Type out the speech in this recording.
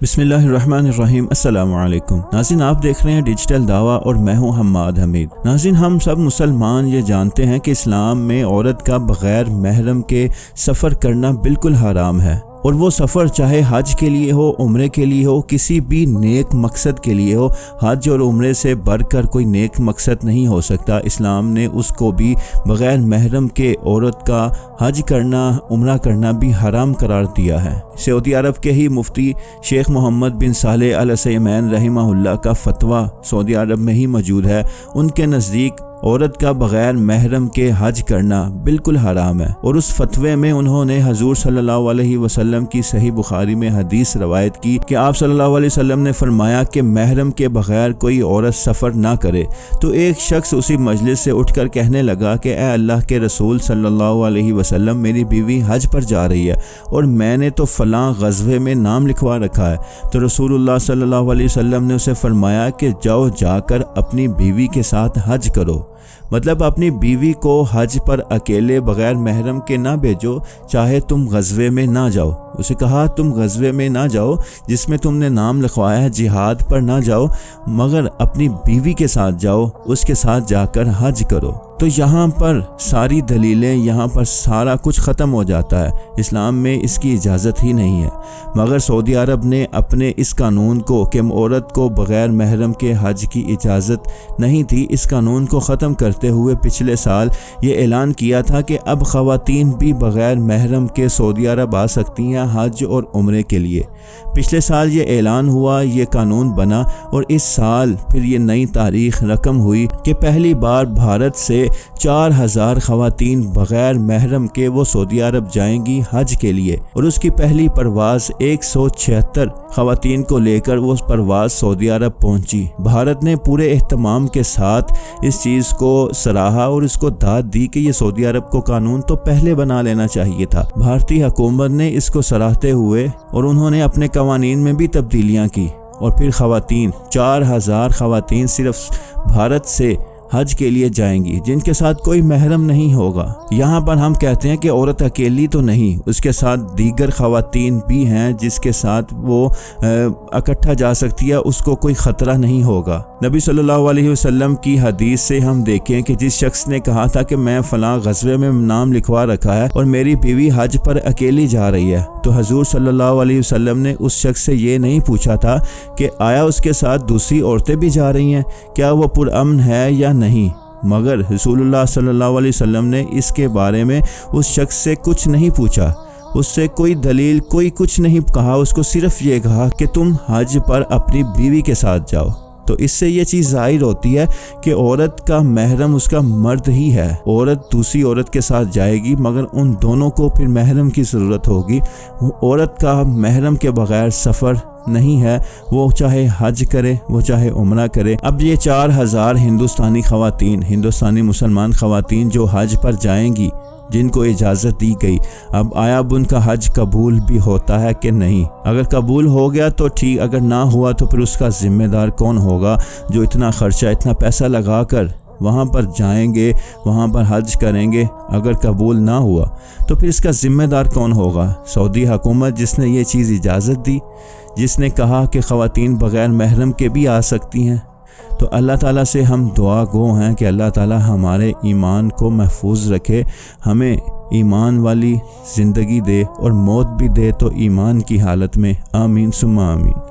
بسم اللہ الرحمن الرحیم۔ السلام علیکم ناظرین، آپ دیکھ رہے ہیں ڈیجیٹل دعویٰ اور میں ہوں حماد حمید۔ ناظرین، ہم سب مسلمان یہ جانتے ہیں کہ اسلام میں عورت کا بغیر محرم کے سفر کرنا بالکل حرام ہے، اور وہ سفر چاہے حج کے لیے ہو، عمرے کے لیے ہو، کسی بھی نیک مقصد کے لیے ہو۔ حج اور عمرے سے بڑھ کر کوئی نیک مقصد نہیں ہو سکتا۔ اسلام نے اس کو بھی بغیر محرم کے عورت کا حج کرنا، عمرہ کرنا بھی حرام قرار دیا ہے۔ سعودی عرب کے ہی مفتی شیخ محمد بن صالح ال عثیمین رحمہ اللہ کا فتویٰ سعودی عرب میں ہی موجود ہے۔ ان کے نزدیک عورت کا بغیر محرم کے حج کرنا بالکل حرام ہے، اور اس فتوے میں انہوں نے حضور صلی اللہ علیہ وسلم کی صحیح بخاری میں حدیث روایت کی کہ آپ صلی اللہ علیہ وسلم نے فرمایا کہ محرم کے بغیر کوئی عورت سفر نہ کرے۔ تو ایک شخص اسی مجلس سے اٹھ کر کہنے لگا کہ اے اللہ کے رسول صلی اللہ علیہ وسلم، میری بیوی حج پر جا رہی ہے اور میں نے تو فلاں غزوے میں نام لکھوا رکھا ہے۔ تو رسول اللہ صلی اللہ علیہ وسلم نے اسے فرمایا کہ جاؤ، جا کر اپنی بیوی کے ساتھ حج کرو۔ مطلب اپنی بیوی کو حج پر اکیلے بغیر محرم کے نہ بھیجو، چاہے تم غزوے میں نہ جاؤ۔ اسے کہا تم غزوے میں نہ جاؤ جس میں تم نے نام لکھوایا ہے، جہاد پر نہ جاؤ، مگر اپنی بیوی کے ساتھ جاؤ، اس کے ساتھ جا کر حج کرو۔ تو یہاں پر ساری دلیلیں، یہاں پر سارا کچھ ختم ہو جاتا ہے۔ اسلام میں اس کی اجازت ہی نہیں ہے، مگر سعودی عرب نے اپنے اس قانون کو کہ عورت کو بغیر محرم کے حج کی اجازت نہیں تھی، اس قانون کو ختم کرتے ہوئے پچھلے سال یہ اعلان کیا تھا کہ اب خواتین بھی بغیر محرم کے سعودی عرب آ سکتی ہیں حج اور عمرے کے لیے۔ پچھلے سال یہ اعلان ہوا، یہ قانون بنا، اور اس سال پھر یہ نئی تاریخ رقم ہوئی کہ پہلی بار بھارت سے 4000 خواتین بغیر محرم کے وہ سعودی عرب جائیں گی حج کے لیے، اور اس کی پہلی پرواز 176 خواتین کو لے کر وہ پرواز سعودی عرب پہنچی۔ بھارت نے پورے اہتمام کے ساتھ اس چیز کو سراہا اور اس کو داد دی کہ یہ سعودی عرب کو قانون تو پہلے بنا لینا چاہیے تھا۔ بھارتی حکومت نے اس کو سراہتے ہوئے اور انہوں نے اپنے قوانین میں بھی تبدیلیاں کی، اور پھر خواتین 4000 خواتین صرف بھارت سے حج کے لیے جائیں گی جن کے ساتھ کوئی محرم نہیں ہوگا۔ یہاں پر ہم کہتے ہیں کہ عورت اکیلی تو نہیں، اس کے ساتھ دیگر خواتین بھی ہیں جس کے ساتھ وہ اکٹھا جا سکتی ہے، اس کو کوئی خطرہ نہیں ہوگا۔ نبی صلی اللہ علیہ وسلم کی حدیث سے ہم دیکھیں کہ جس شخص نے کہا تھا کہ میں فلاں غزوے میں نام لکھوا رکھا ہے اور میری بیوی حج پر اکیلی جا رہی ہے، تو حضور صلی اللہ علیہ وسلم نے اس شخص سے یہ نہیں پوچھا تھا کہ آیا اس کے ساتھ دوسری عورتیں بھی جا رہی ہیں، کیا وہ پرامن ہے یا نہیں، مگر رسول اللہ صلی اللہ علیہ وسلم نے اس کے بارے میں اس شخص سے کچھ نہیں پوچھا، اس سے کوئی دلیل، کوئی کچھ نہیں کہا، اس کو صرف یہ کہا کہ تم حج پر اپنی بیوی کے ساتھ جاؤ۔ تو اس سے یہ چیز ظاہر ہوتی ہے کہ عورت کا محرم اس کا مرد ہی ہے۔ عورت دوسری عورت کے ساتھ جائے گی، مگر ان دونوں کو پھر محرم کی ضرورت ہوگی۔ عورت کا محرم کے بغیر سفر نہیں ہے، وہ چاہے حج کرے، وہ چاہے عمرہ کرے۔ اب یہ 4000 ہندوستانی مسلمان خواتین جو حج پر جائیں گی، جن کو اجازت دی گئی، اب آیا اب ان کا حج قبول بھی ہوتا ہے کہ نہیں؟ اگر قبول ہو گیا تو ٹھیک، اگر نہ ہوا تو پھر اس کا ذمہ دار کون ہوگا جو اتنا خرچہ، اتنا پیسہ لگا کر وہاں پر جائیں گے، وہاں پر حج کریں گے، اگر قبول نہ ہوا تو پھر اس کا ذمہ دار کون ہوگا؟ سعودی حکومت جس نے یہ چیز اجازت دی، جس نے کہا کہ خواتین بغیر محرم کے بھی آ سکتی ہیں۔ تو اللہ تعالیٰ سے ہم دعا گو ہیں کہ اللہ تعالیٰ ہمارے ایمان کو محفوظ رکھے، ہمیں ایمان والی زندگی دے اور موت بھی دے تو ایمان کی حالت میں، آمین ثم آمین۔